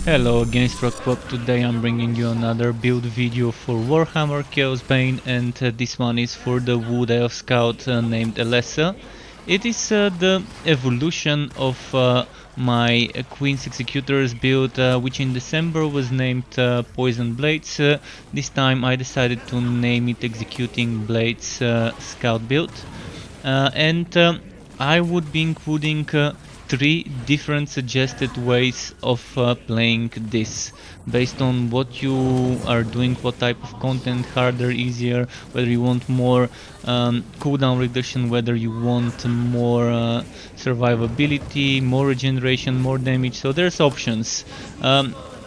Hello again, Struck. Today I'm bringing you another build video for Warhammer Chaosbane, and this one is for the Wood Elf Scout named Elessa. It is the evolution of my Queen's Executors build, which in December was named Poison Blades. This time I decided to name it Executing Blades Scout build. And I would be including 3 different suggested ways of playing this, based on what you are doing, what type of content, harder, easier, whether you want more cooldown reduction, whether you want more survivability, more regeneration, more damage. So there's options.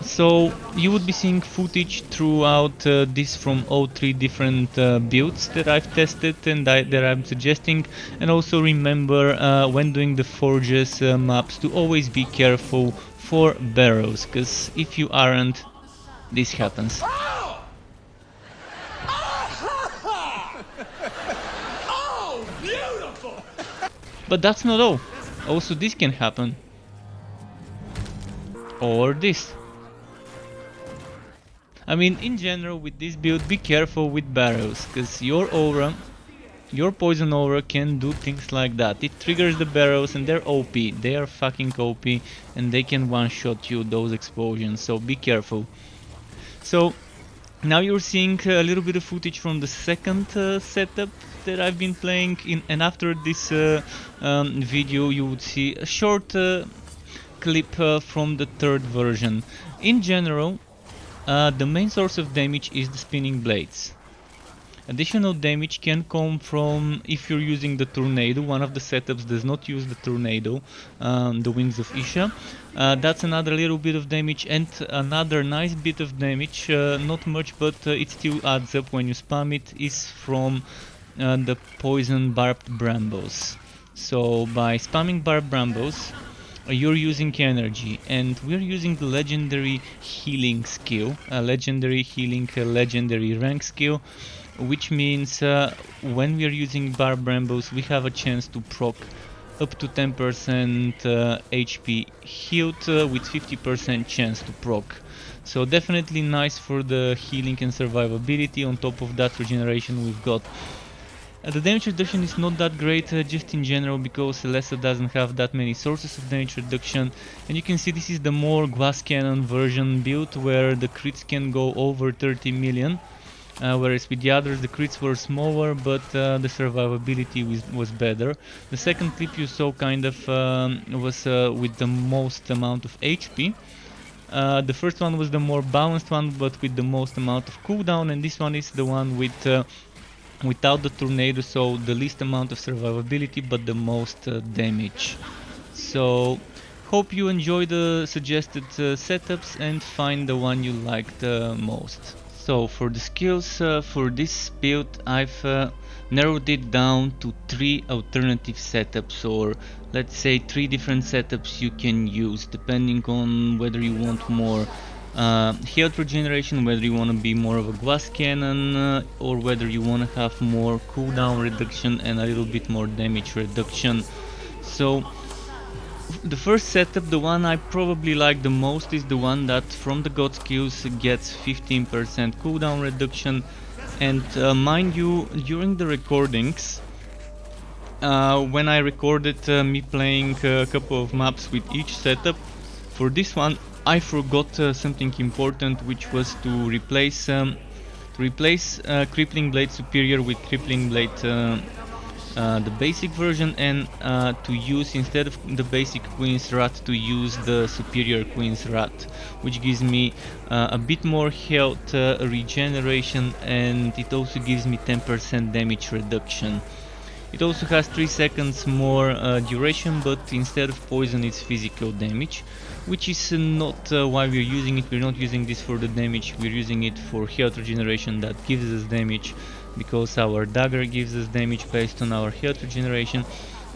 So you would be seeing footage throughout this from all 3 different builds that I've tested and that I'm suggesting. And also remember when doing the forges maps to always be careful for barrows, because if you aren't, this happens. Oh, beautiful! But that's not all. Also this can happen. Or this. I mean, in general, with this build, be careful with barrows, because your aura, your poison aura can do things like that. It triggers the barrows and they're OP, they are fucking OP, and they can one-shot you, those explosions, so be careful. So, now you're seeing a little bit of footage from the second setup that I've been playing in, and after this video you would see a short clip from the third version. In general, the main source of damage is the spinning blades. Additional damage can come from if you're using the tornado. One of the setups does not use the tornado, the wings of Isha. That's another little bit of damage, and another nice bit of damage, not much, but it still adds up when you spam it, is from the poison barbed brambles. So by spamming barbed brambles, you're using energy, and we're using the legendary healing skill, a legendary healing, a legendary rank skill, which means when we are using barbed brambles we have a chance to proc up to 10% HP healed with 50% chance to proc. So definitely nice for the healing and survivability. On top of that, regeneration we've got. The damage reduction is not that great just in general, because Elessa doesn't have that many sources of damage reduction, and you can see this is the more glass cannon version build where the crits can go over 30 million, whereas with the others the crits were smaller but the survivability was better. The second clip you saw kind of was with the most amount of HP. The first one was the more balanced one but with the most amount of cooldown, and this one is the one with without the tornado, so the least amount of survivability but the most damage. So hope you enjoy the suggested setups and find the one you like the most. So for the skills for this build I've narrowed it down to 3 alternative setups, or let's say 3 different setups you can use depending on whether you want more health regeneration, whether you want to be more of a glass cannon, or whether you want to have more cooldown reduction and a little bit more damage reduction. So the first setup, the one I probably like the most, is the one that from the god skills gets 15% cooldown reduction. And mind you, during the recordings, when I recorded me playing a couple of maps with each setup, for this one I forgot something important, which was to replace Crippling Blade Superior with Crippling Blade the basic version, and to use, instead of the basic Queen's Rat, to use the Superior Queen's Rat, which gives me a bit more health regeneration, and it also gives me 10% damage reduction. It also has 3 seconds more duration, but instead of poison it's physical damage, which is not why we're using it. We're not using this for the damage, we're using it for health regeneration that gives us damage, because our dagger gives us damage based on our health regeneration,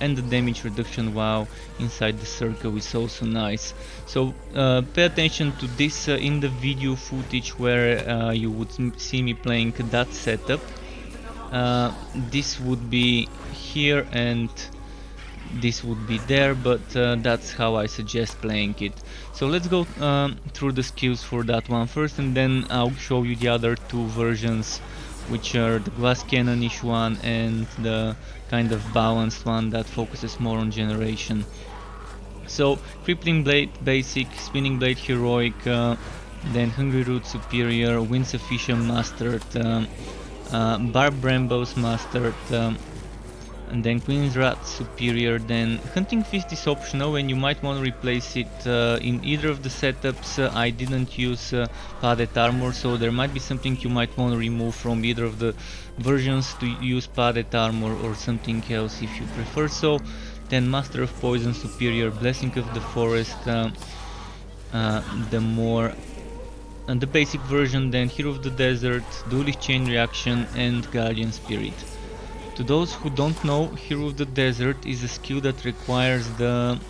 and the damage reduction while inside the circle is also nice. So pay attention to this in the video footage where you would see me playing that setup. This would be here, and this would be there, but that's how I suggest playing it. So let's go through the skills for that one first, and then I'll show you the other two versions, which are the glass cannon-ish one and the kind of balanced one that focuses more on generation. So crippling blade basic, spinning blade heroic, then hungry root superior, winds of isha mastered, brabmles mastered, and then Queen's Rat superior. Then Hunting Fist is optional and you might want to replace it in either of the setups. I didn't use padded armor, so there might be something you might want to remove from either of the versions to use padded armor or something else if you prefer so. Then Master of Poison superior, Blessing of the Forest, the basic version, then Hero of the Desert, Duelist Chain Reaction and Guardian Spirit. To those who don't know, Hero of the Desert is a skill that requires the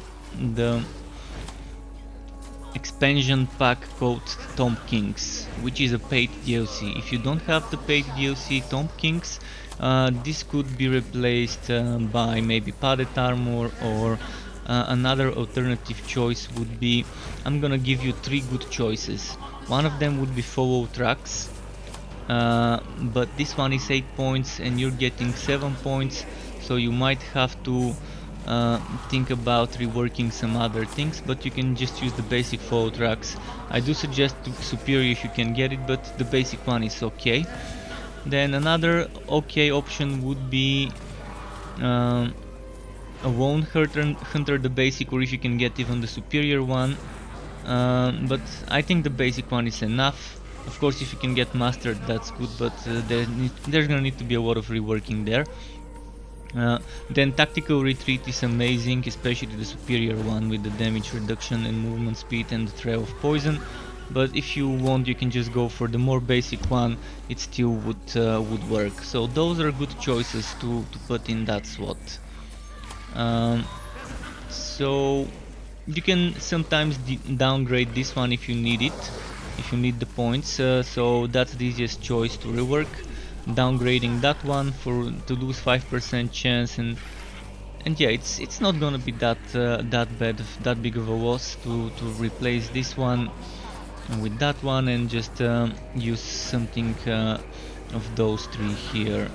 expansion pack called Tomb Kings, which is a paid DLC. If you don't have the paid DLC Tomb Kings, this could be replaced by maybe padded armor, or another alternative choice would be, I'm gonna give you three good choices. One of them would be follow tracks. But this one is 8 points and you're getting 7 points, so you might have to think about reworking some other things, but you can just use the basic follow tracks. I do suggest superior if you can get it, but the basic one is okay. Then another okay option would be a Lone Hunter, the basic, or if you can get even the superior one, but I think the basic one is enough. Of course, if you can get mastered, that's good, but there's gonna need to be a lot of reworking there. Then tactical retreat is amazing, especially the superior one with the damage reduction and movement speed and the trail of poison. But if you want, you can just go for the more basic one. It still would work. So those are good choices to put in that slot. So you can sometimes downgrade this one if you need it, if you need the points, so that's the easiest choice to rework. Downgrading that one to lose 5% chance, and yeah, it's not gonna be that that big of a loss to replace this one with that one and just use something of those three here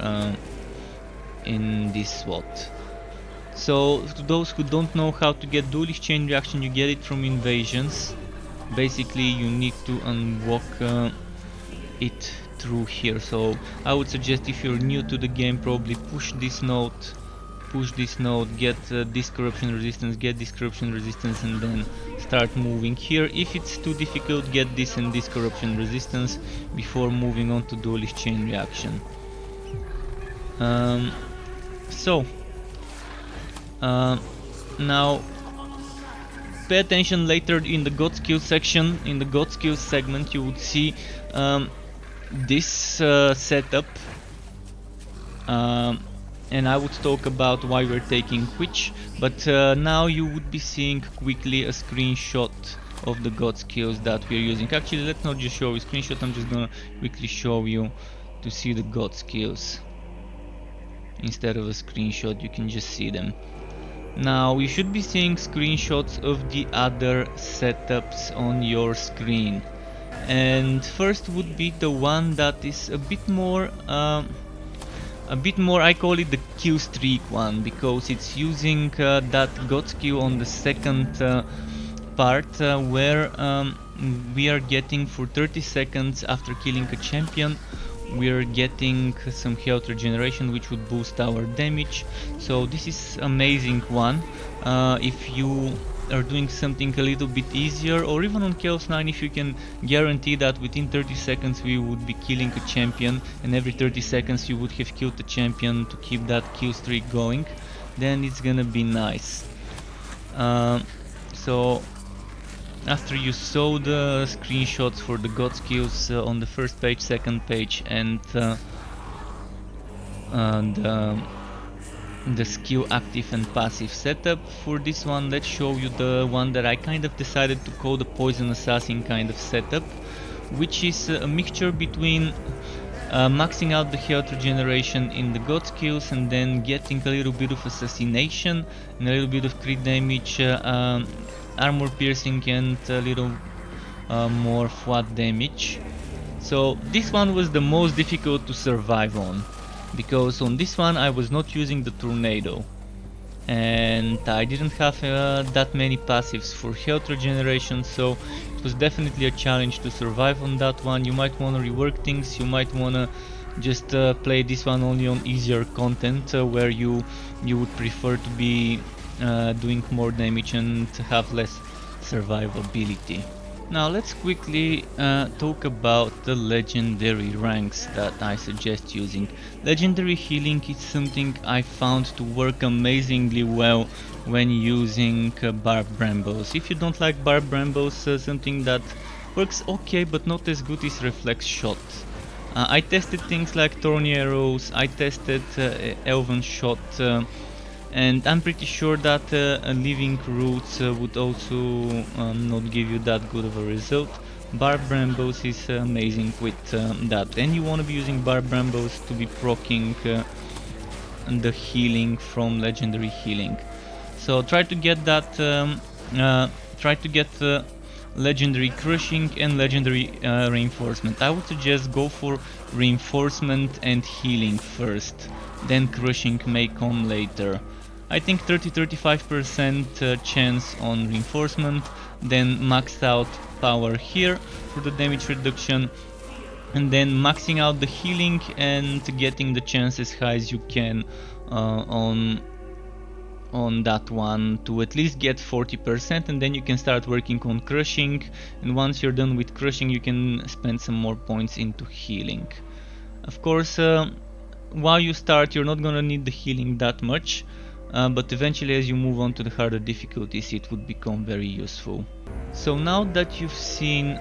in this slot. So to those who don't know how to get Duelist Chain Reaction, you get it from invasions. Basically you need to unlock it through here, so I would suggest if you're new to the game, probably push this node, get this corruption resistance, and then start moving here. If it's too difficult, get this and this corruption resistance before moving on to Duelist Chain Reaction. Now pay attention later in the God Skills section. In the God Skills segment you would see this setup, and I would talk about why we're taking which, but now you would be seeing quickly a screenshot of the God Skills that we're using. Actually, let's not just show you a screenshot, I'm just gonna quickly show you to see the God Skills. Instead of a screenshot, you can just see them. Now you should be seeing screenshots of the other setups on your screen, and first would be the one that is a bit more, I call it the kill streak one, because it's using that God skill on the second part, where we are getting for 30 seconds after killing a champion, we are getting some health regeneration, which would boost our damage. So this is amazing one if you are doing something a little bit easier, or even on Chaos 9, if you can guarantee that within 30 seconds we would be killing a champion, and every 30 seconds you would have killed the champion to keep that kill streak going, then it's gonna be nice. So after you saw the screenshots for the God skills on the first page, second page, and the skill active and passive setup, for this one let's show you the one that I kind of decided to call the Poison Assassin kind of setup, which is a mixture between maxing out the health regeneration in the god skills, and then getting a little bit of assassination and a little bit of crit damage, armor piercing, and a little more flat damage. So this one was the most difficult to survive on, because on this one I was not using the tornado and I didn't have that many passives for health regeneration, so it was definitely a challenge to survive on that one. You might want to rework things, you might want to just play this one only on easier content, where you would prefer to be doing more damage and have less survivability. Now let's quickly talk about the legendary ranks that I suggest using. Legendary healing is something I found to work amazingly well when using brabmles. If you don't like brabmles, something that works okay but not as good is reflex shot. I tested things like thorny arrows, I tested elven shot, and I'm pretty sure that living roots would also not give you that good of a result. Brabmles is amazing with that, and you want to be using brabmles to be proccing the healing from legendary healing. So try to get that, legendary crushing and legendary reinforcement. I would suggest go for reinforcement and healing first, then crushing may come later. I think 30-35% chance on reinforcement, then maxed out power here for the damage reduction, and then maxing out the healing and getting the chance as high as you can on that one to at least get 40%, and then you can start working on crushing, and once you're done with crushing you can spend some more points into healing. Of course, while you start you're not gonna need the healing that much, but eventually as you move on to the harder difficulties it would become very useful. So now that you've seen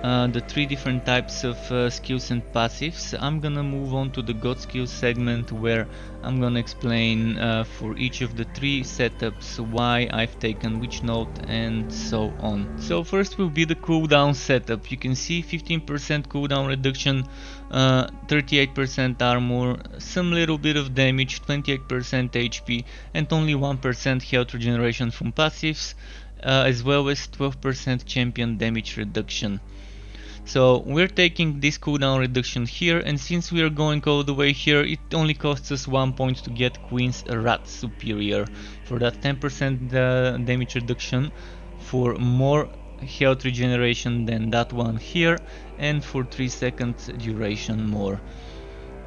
the three different types of skills and passives, I'm gonna move on to the god skills segment, where I'm gonna explain for each of the three setups why I've taken which note and so on. So first will be the cooldown setup. You can see 15% cooldown reduction, 38% armor, some little bit of damage, 28% HP, and only 1% health regeneration from passives, as well as 12% champion damage reduction. So we're taking this cooldown reduction here, and since we are going all the way here, it only costs us 1 point to get Queen's Rat Superior for that 10% damage reduction, for more health regeneration than that one here, and for 3 seconds duration more.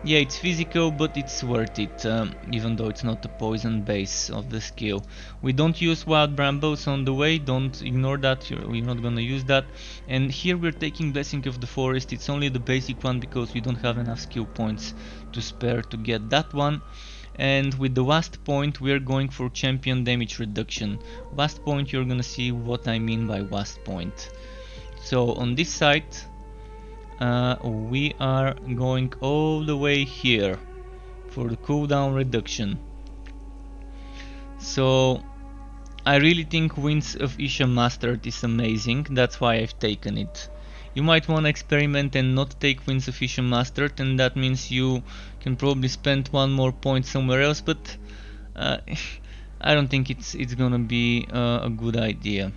Yeah, it's physical, but it's worth it, even though it's not the poison base of the skill. We don't use wild brambles on the way, don't ignore that, we're not gonna use that. And here we're taking Blessing of the Forest. It's only the basic one because we don't have enough skill points to spare to get that one. And with the last point we're going for champion damage reduction. Last point, you're gonna see what I mean by last point. So on this side we are going all the way here for the cooldown reduction. So I really think Winds of Isha Mastered is amazing, that's why I've taken it. You might want to experiment and not take Winds of Isha Mastered, and that means you can probably spend one more point somewhere else, but I don't think it's gonna be a good idea.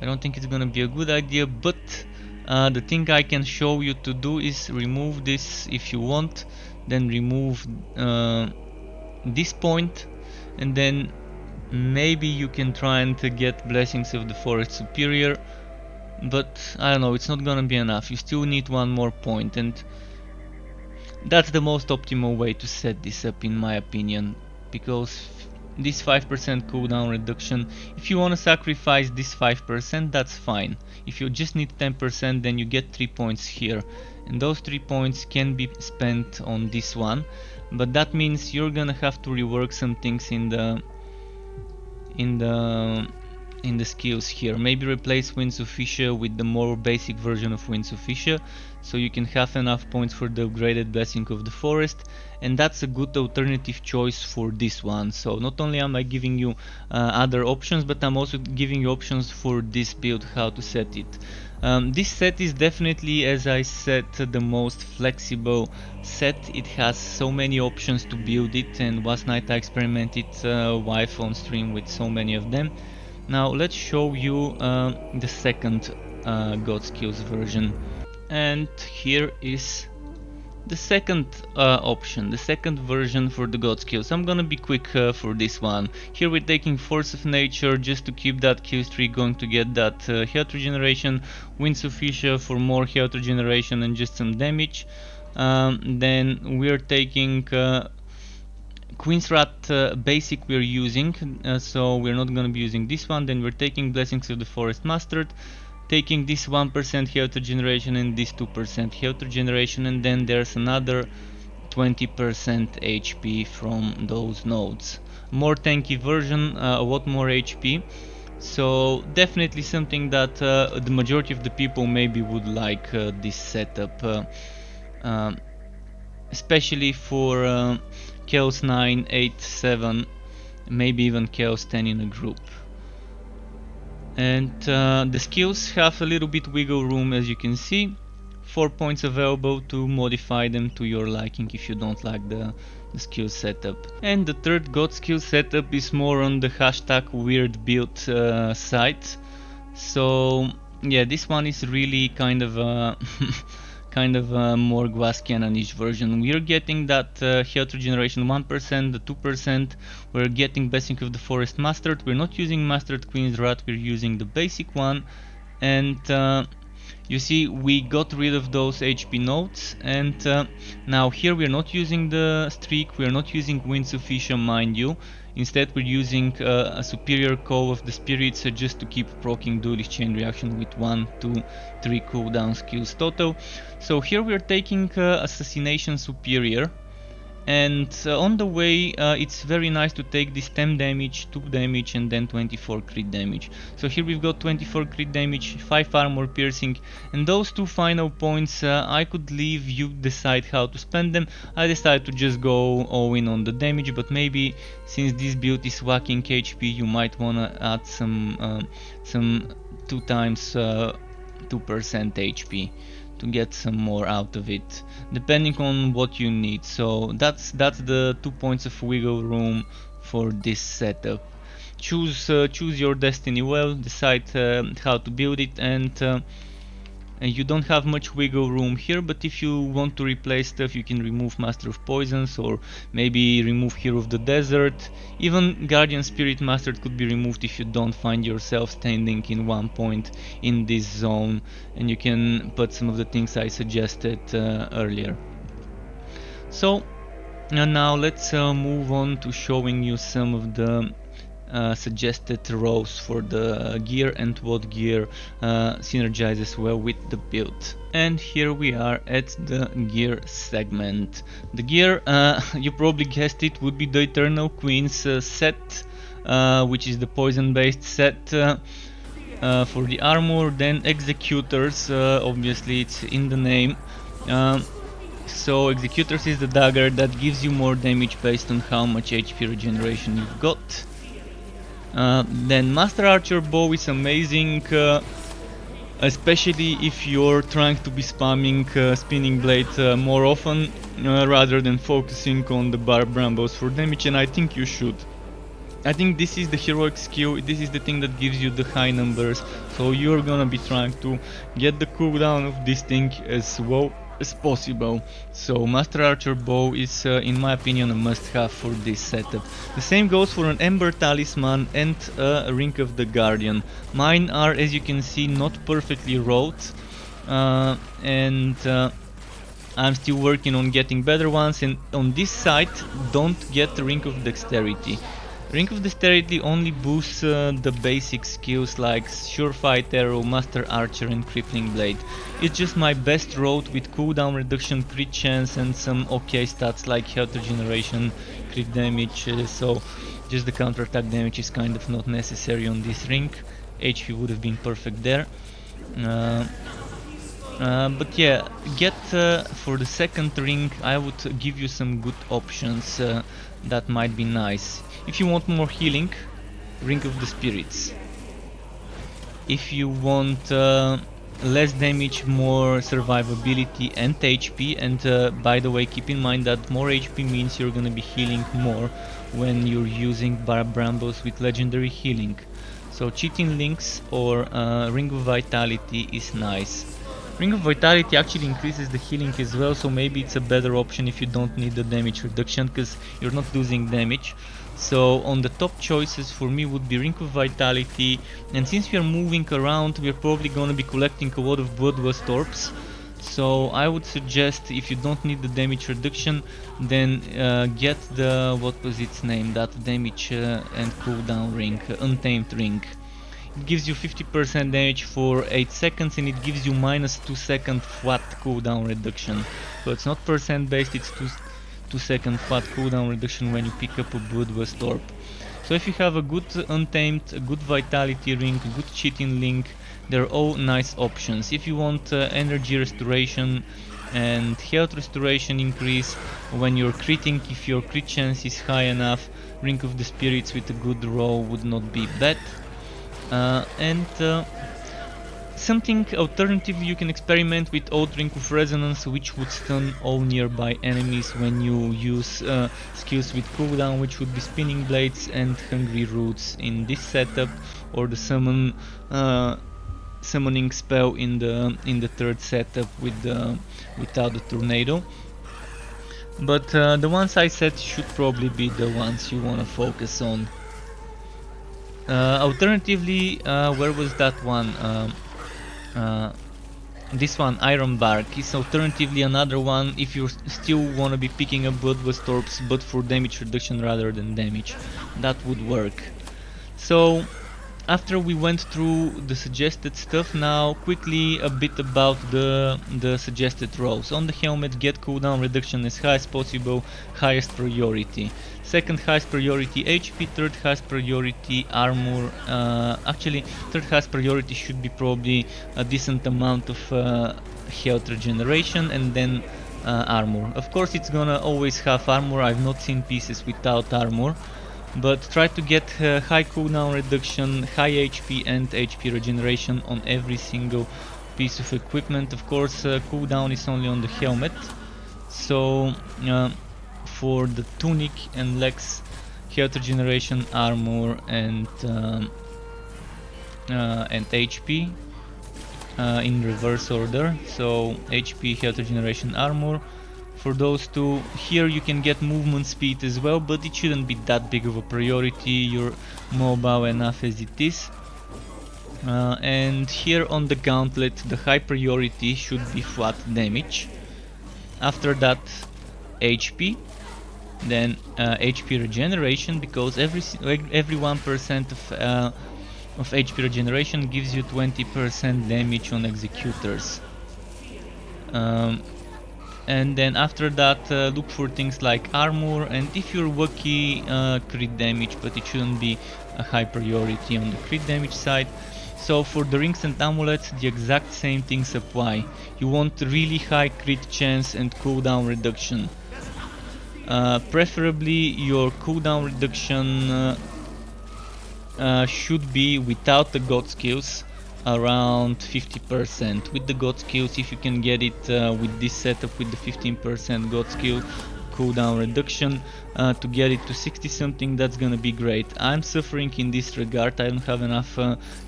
I don't think it's gonna be a good idea, but the thing I can show you to do is remove this if you want, then remove this point, and then maybe you can try and get Blessings of the Forest Superior, but I don't know, it's not gonna be enough. You still need one more point, and that's the most optimal way to set this up in my opinion, because this 5% cooldown reduction, if you want to sacrifice this 5%, that's fine. If you just need 10%, then you get 3 points here, and those 3 points can be spent on this one, but that means you're gonna have to rework some things in the skills here. Maybe replace Winds of Isha with the more basic version of Winds of Isha, so you can have enough points for the upgraded Blessing of the Forest, and that's a good alternative choice for this one. So not only am I giving you other options, but I'm also giving you options for this build, how to set it. This set is definitely, as I said, the most flexible set. It has so many options to build it, and last night I experimented live on stream with so many of them. Now let's show you the second God Skills version, and here is the second option, the second version for the God Skills. I'm gonna be quick for this one. Here we're taking Force of Nature just to keep that kill streak going, to get that health regeneration, Winds of Isha for more health regeneration and just some damage. Then we're taking Queen's Wrath basic we're using, so we're not gonna be using this one. Then we're taking Blessings of the Forest Mastered, taking this 1% health regeneration and this 2% health regeneration, and then there's another 20% HP from those nodes. More tanky version, a lot more HP, so definitely something that the majority of the people maybe would like this setup, especially for Chaos 9, 8, 7, maybe even Chaos 10 in a group. And the skills have a little bit wiggle room, as you can see. 4 points available to modify them to your liking if you don't like the skill setup. And the third God skill setup is more on the hashtag weird build side. So yeah, this one is really kind of a more glass cannon-ish version. We are getting that health regeneration 1%, the 2%. We're getting Blessing of the Forest Mastered. We're not using Mastered Queen's Wrath, we're using the basic one. And you see, we got rid of those HP nodes, and now here we're not using the streak, we're not using Winds of Isha, mind you. Instead we're using a superior call of the spirits just to keep proccing Duelist chain reaction with 1, 2, 3 cooldown skills total. So here we're taking assassination superior, and on the way it's very nice to take this 10 damage, 2 damage and then 24 crit damage. So here we've got 24 crit damage, 5 armor piercing, and those 2 final points I could leave you decide how to spend them. I decided to just go all in on the damage, but maybe since this build is whacking HP, you might wanna add some 2 times 2% HP to get some more out of it, depending on what you need. So that's the 2 points of wiggle room for this setup. Choose your destiny well, decide how to build it, and you don't have much wiggle room here, but if you want to replace stuff, you can remove Master of Poisons, or maybe remove Hero of the Desert. Even Guardian Spirit Mastered could be removed if you don't find yourself standing in one point in this zone, and you can put some of the things I suggested earlier. So now let's move on to showing you some of the suggested rows for the gear and what gear synergizes well with the build. And here we are at the gear segment. The gear, you probably guessed it, would be the Eternal Queen's set, which is the poison based set for the armor. Then Executors, obviously it's in the name. So Executors is the dagger that gives you more damage based on how much HP regeneration you've got. Then Master Archer Bow is amazing, especially if you're trying to be spamming Spinning Blade more often rather than focusing on the brabmles for damage, and I think you should. I think this is the heroic skill, this is the thing that gives you the high numbers, so you're gonna be trying to get the cooldown of this thing as well as possible. So Master Archer Bow is in my opinion a must-have for this setup. The same goes for an Ember Talisman and a Ring of the Guardian. Mine are, as you can see, not perfectly wrought, and I'm still working on getting better ones, and on this side don't get the Ring of Dexterity. Ring of Dexterity only boosts the basic skills like Surefight Arrow, Master Archer and Crippling Blade. It's just my best road with cooldown reduction, crit chance and some okay stats like health regeneration, crit damage, so just the counterattack damage is kind of not necessary on this ring. HP would have been perfect there. But yeah, get for the second ring I would give you some good options that might be nice. If you want more healing, Ring of the Spirits. If you want less damage, more survivability and HP, and by the way, keep in mind that more HP means you're gonna be healing more when you're using brabmles with legendary healing. So cheating links or Ring of Vitality is nice. Ring of Vitality actually increases the healing as well, so maybe it's a better option if you don't need the damage reduction, because you're not losing damage. So on the top choices for me would be Ring of Vitality, and since we are moving around, we are probably gonna be collecting a lot of Bloodlust Orbs. So I would suggest, if you don't need the damage reduction, then get the, what was its name, that damage and cooldown ring, Untamed Ring. It gives you 50% damage for 8 seconds, and it gives you minus 2 second flat cooldown reduction. So it's not percent based, it's 2 second flat cooldown reduction when you pick up a Bloodlust Orb. So if you have a good Untamed, a good Vitality ring, a good cheating link, they're all nice options. If you want energy restoration and health restoration increase when you're critting, if your crit chance is high enough, Ring of the Spirits with a good roll would not be bad. Something alternatively, you can experiment with Old Ring of Resonance, which would stun all nearby enemies when you use skills with cooldown, which would be Spinning Blades and Hungry Roots in this setup, or the summoning spell in the third setup without the tornado. But the ones I said should probably be the ones you want to focus on. Alternatively, where was that one? This one, Iron Bark, is alternatively another one if you still want to be picking up Bloodlust Orbs but for damage reduction rather than damage. That would work. So after we went through the suggested stuff, now quickly a bit about the suggested roles. On the helmet, get cooldown reduction as high as possible, highest priority. Second highest priority HP, third highest priority armor. Actually, third highest priority should be probably a decent amount of health regeneration, and then armor. Of course, it's gonna always have armor. I've not seen pieces without armor. But try to get high cooldown reduction, high HP and HP regeneration on every single piece of equipment. Of course, cooldown is only on the helmet. So for the tunic and legs, health regeneration, armor and HP in reverse order. So HP, health regeneration, armor. For those two, here you can get movement speed as well, but it shouldn't be that big of a priority. You're mobile enough as it is. And here on the gauntlet, the high priority should be flat damage. After that, HP, then HP regeneration, because every 1% of HP regeneration gives you 20% damage on Executors. And then after that, look for things like armor, and if you're lucky, crit damage, but it shouldn't be a high priority on the crit damage side. So for the rings and amulets, the exact same things apply. You want really high crit chance and cooldown reduction. Preferably your cooldown reduction should be, without the god skills, around 50%. With the god skills, if you can get it with this setup with the 15% god skill cooldown reduction, to get it to 60 something, that's gonna be great. I'm suffering in this regard. I don't have enough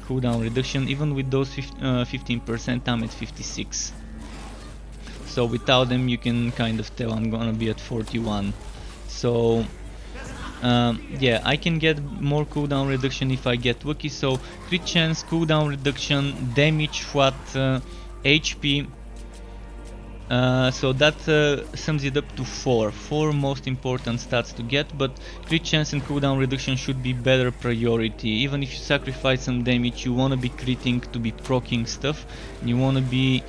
cooldown reduction. Even with those 15%, I'm at 56. So without them, you can kind of tell I'm gonna be at 41. So yeah, I can get more cooldown reduction if I get lucky. So crit chance, cooldown reduction, damage, flat, HP. So that sums it up to 4 most important stats to get, but crit chance and cooldown reduction should be better priority. Even if you sacrifice some damage, you want to be critting to be proccing stuff, and you want to be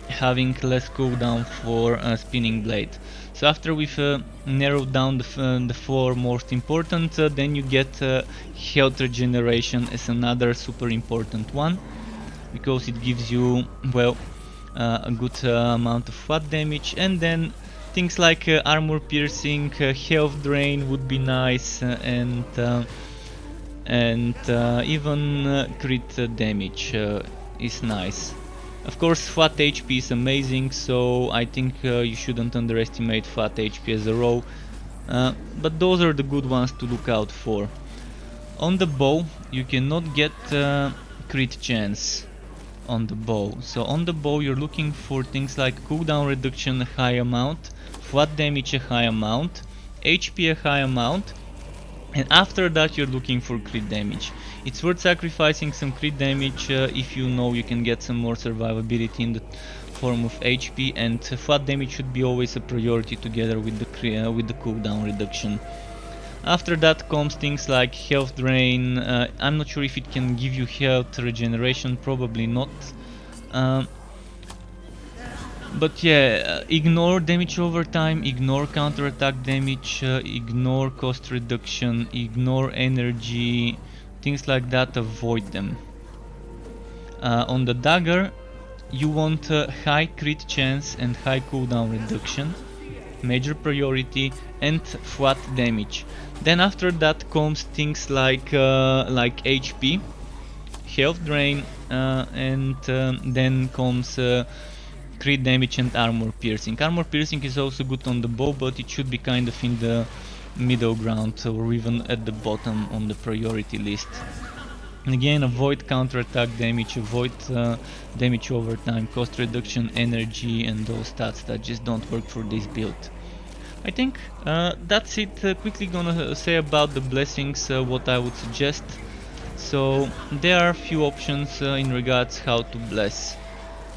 having less cooldown for spinning blade. So after we've narrowed down the 4 most important, then you get health regeneration as another super important one, because it gives you, well, a good amount of flat damage. And then things like armor piercing, health drain would be nice, and even crit damage is nice. Of course, fat HP is amazing, so I think you shouldn't underestimate fat HP as a row, but those are the good ones to look out for. On the bow, you cannot get crit chance on the bow. So on the bow you're looking for things like cooldown reduction a high amount, flat damage a high amount, HP a high amount, and after that you're looking for crit damage. It's worth sacrificing some crit damage if you know you can get some more survivability in the form of HP, and flat damage should be always a priority together with the cooldown reduction. After that comes things like health drain. I'm not sure if it can give you health regeneration, probably not. But yeah, ignore damage over time, ignore counterattack damage, ignore cost reduction, ignore energy, things like that, avoid them. On the dagger, you want high crit chance and high cooldown reduction, major priority, and flat damage. Then after that comes things like HP, health drain, and then comes crit damage and armor piercing. Armor piercing is also good on the bow, but it should be kind of in the middle ground or even at the bottom on the priority list. And again, avoid counterattack damage, avoid damage over time, cost reduction, energy, and those stats that just don't work for this build. I think that's it. Quickly gonna say about the blessings, what I would suggest. So there are a few options in regards how to bless.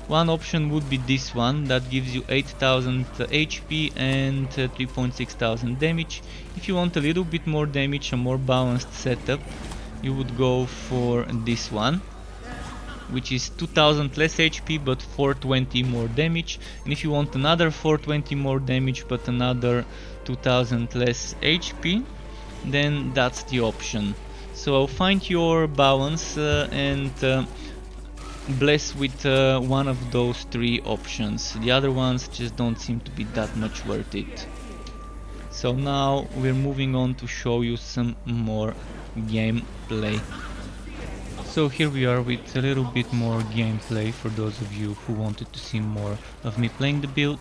One option would be this one that gives you 8000 HP and 3,600 damage. If you want a little bit more damage, a more balanced setup, you would go for this one, which is 2000 less HP but 420 more damage. And if you want another 420 more damage but another 2000 less HP, then that's the option. So find your balance and bless with one of those three options. The other ones just don't seem to be that much worth it. So now we're moving on to show you some more gameplay. So here we are with a little bit more gameplay for those of you who wanted to see more of me playing the build.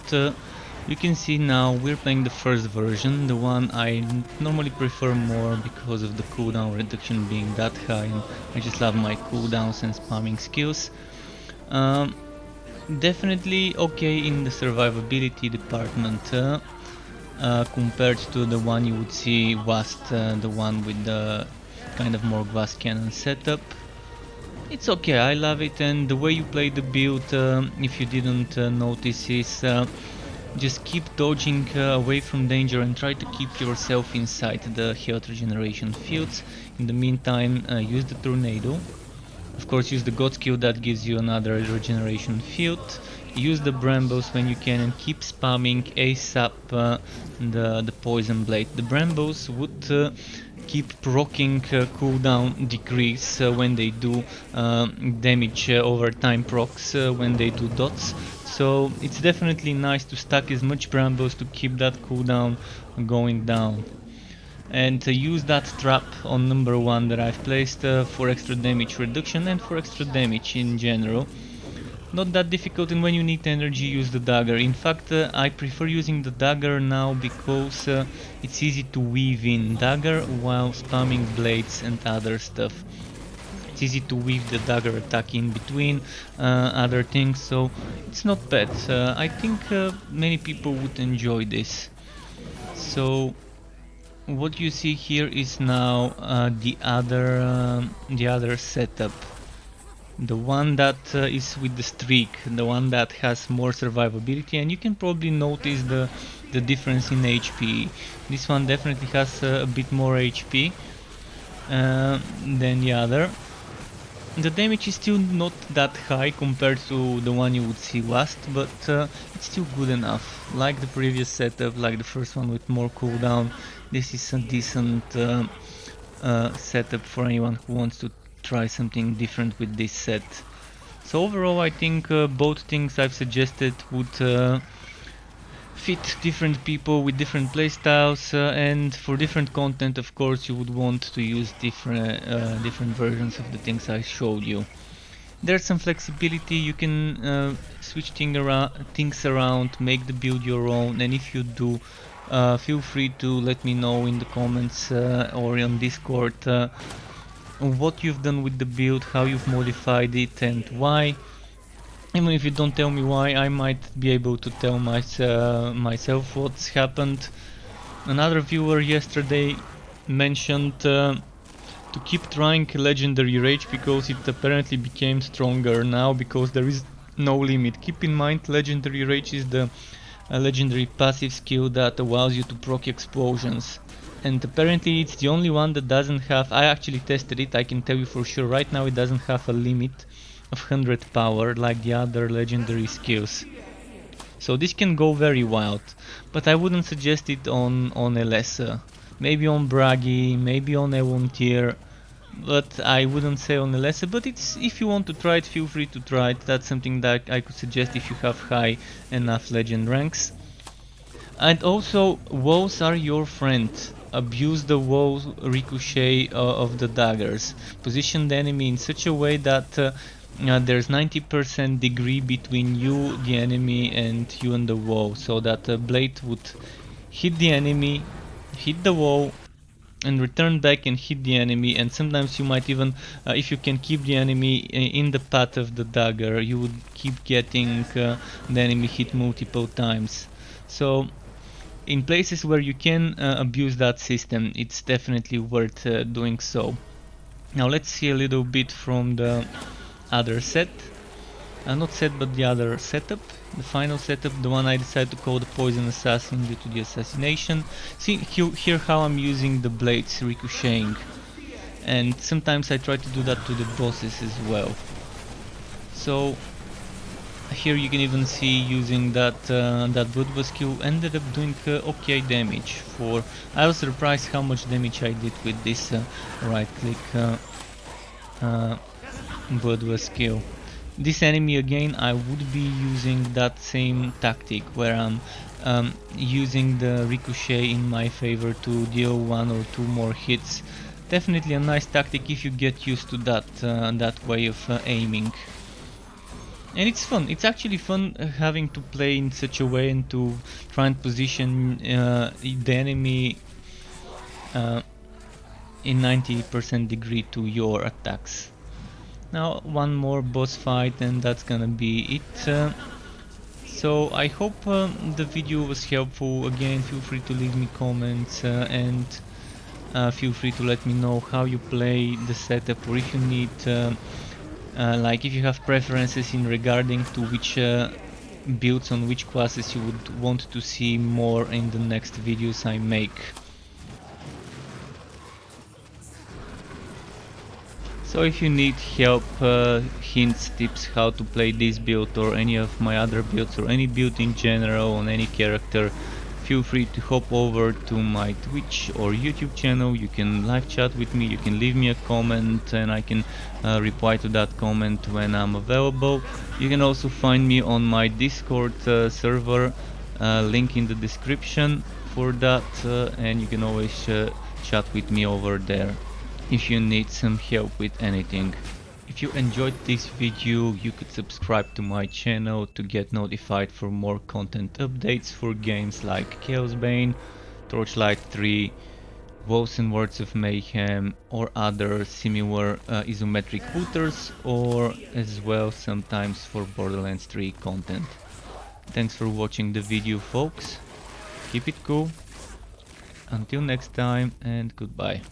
You can see now we're playing the first version, the one I normally prefer more because of the cooldown reduction being that high, and I just love my cooldowns and spamming skills. Definitely okay in the survivability department compared to the one you would see Wast, the one with the kind of more glass cannon setup. It's okay, I love it, and the way you play the build, if you didn't notice, is just keep dodging away from danger and try to keep yourself inside the health regeneration fields. In the meantime, use the tornado. Of course, use the god skill that gives you another regeneration field. Use the brambles when you can and keep spamming ASAP the poison blade. The brambles would keep proccing cooldown decrease when they do damage over time procs when they do dots. So it's definitely nice to stack as much brambles to keep that cooldown going down. And use that trap on number 1 that I've placed for extra damage reduction and for extra damage in general. Not that difficult, and when you need energy, use the dagger. In fact, I prefer using the dagger now because it's easy to weave in dagger while spamming blades and other stuff. It's easy to weave the dagger attack in between other things, so it's not bad. I think many people would enjoy this. So what you see here is now the other setup. The one that is with the streak, the one that has more survivability, and you can probably notice the difference in HP. This one definitely has a bit more HP than the other. The damage is still not that high compared to the one you would see last, but it's still good enough. Like the previous setup, like the first one with more cooldown, this is a decent setup for anyone who wants to try something different with this set. So overall I think both things I've suggested would fit different people with different playstyles, and for different content of course you would want to use different versions of the things I showed you. There's some flexibility, you can switch things around, make the build your own, and if you do, feel free to let me know in the comments or on Discord what you've done with the build, how you've modified it and why. Even if you don't tell me why, I might be able to tell myself what's happened. Another viewer yesterday mentioned to keep trying Legendary Rage because it apparently became stronger now because there is no limit. Keep in mind, Legendary Rage is the legendary passive skill that allows you to proc explosions. And apparently it's the only one that doesn't have, I actually tested it, I can tell you for sure, right now it doesn't have a limit of 100 power like the other legendary skills. So this can go very wild, but I wouldn't suggest it on Elessa. Maybe on Bragi, maybe on Ewon tier, but I wouldn't say on Elessa. But it's, if you want to try it, feel free to try it. That's something that I could suggest if you have high enough legend ranks. And also, walls are your friend. Abuse the wall ricochet of the daggers. Position the enemy in such a way that there's 90% degree between you, the enemy, and you and the wall, so that the blade would hit the enemy, hit the wall, and return back and hit the enemy. And sometimes you might even, if you can keep the enemy in the path of the dagger, you would keep getting the enemy hit multiple times. So in places where you can abuse that system, it's definitely worth doing so. Now let's see a little bit from the other set. Not set, but the other setup. The final setup, the one I decided to call the Poison Assassin due to the assassination. See here how I'm using the blades ricocheting. And sometimes I try to do that to the bosses as well. So here you can even see using that Bloodbath skill ended up doing okay damage. I was surprised how much damage I did with this right click Bloodbath skill. This enemy again, I would be using that same tactic where I'm using the ricochet in my favor to deal 1 or 2 more hits. Definitely a nice tactic if you get used to that way of aiming. And it's fun, it's actually fun having to play in such a way and to try and position the enemy in 90% degree to your attacks. Now one more boss fight and that's gonna be it. So I hope the video was helpful. Again, feel free to leave me comments and feel free to let me know how you play the setup, or if you need like if you have preferences in regarding to which builds on which classes you would want to see more in the next videos I make. So if you need help, hints, tips how to play this build or any of my other builds or any build in general on any character, feel free to hop over to my Twitch or YouTube channel. You can live chat with me, you can leave me a comment and I can reply to that comment when I'm available. You can also find me on my Discord server, link in the description for that, and you can always chat with me over there if you need some help with anything. If you enjoyed this video, you could subscribe to my channel to get notified for more content updates for games like Chaosbane, Torchlight 3, Wolves and Words of Mayhem, or other similar isometric looters, or as well sometimes for Borderlands 3 content. Thanks for watching the video, folks. Keep it cool. Until next time, and goodbye.